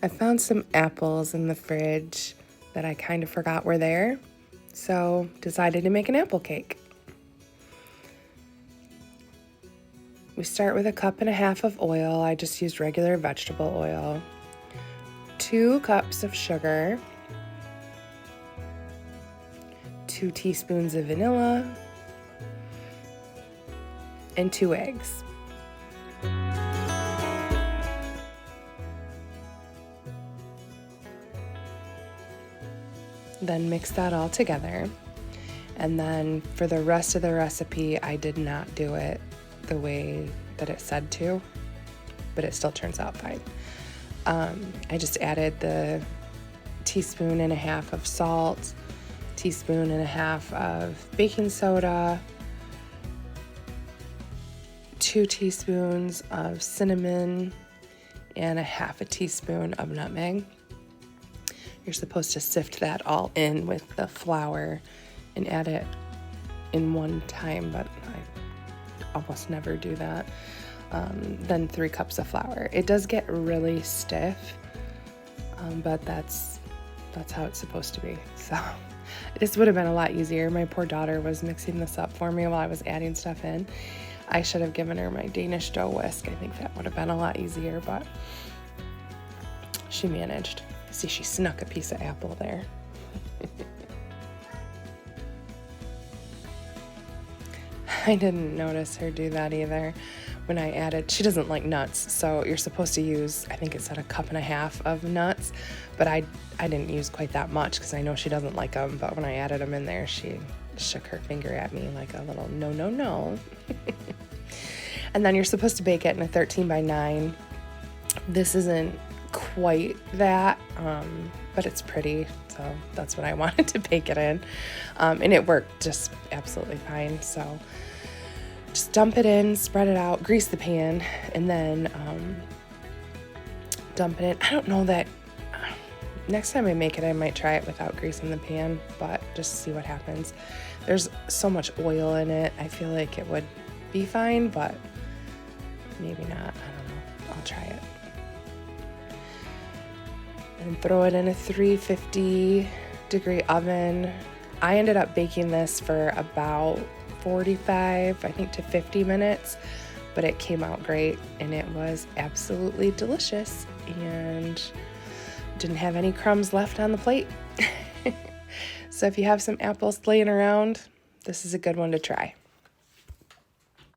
I found some apples in the fridge that I kind of forgot were there, so decided to make an apple cake. We start with 1.5 cups of oil. I just used regular vegetable oil. 2 cups of sugar. 2 teaspoons of vanilla. And 2 eggs. Then mix that all together. And then for the rest of the recipe, I did not do it the way that it said to, but it still turns out fine. I just added the 1.5 teaspoons of salt, 1.5 teaspoons of baking soda, 2 teaspoons of cinnamon, and 1/2 teaspoon of nutmeg. You're supposed to sift that all in with the flour and add it in one time, but I almost never do that. Then 3 cups of flour. It does get really stiff, but that's how it's supposed to be. So this would have been a lot easier. My poor daughter was mixing this up for me while I was adding stuff in. I should have given her my Danish dough whisk. I think that would have been a lot easier, but she managed. See, she snuck a piece of apple there. I didn't notice her do that either when I added. She doesn't like nuts, so you're supposed to use, I think it said 1.5 cups of nuts, but I didn't use quite that much because I know she doesn't like them, but when I added them in there, she shook her finger at me like a little no, no, no. And then you're supposed to bake it in a 13 by 9. This isn't quite that, but it's pretty, so that's what I wanted to bake it in, and it worked just absolutely fine. So just dump it in, spread it out, grease the pan, and then dump it in. I don't know that next time I make it, I might try it without greasing the pan, but just see what happens. There's so much oil in it, I feel like it would be fine, but maybe not. I don't know. I'll try it. And throw it in a 350-degree oven. I ended up baking this for about 45, I think, to 50 minutes, but it came out great, and it was absolutely delicious, and didn't have any crumbs left on the plate. So if you have some apples laying around, this is a good one to try.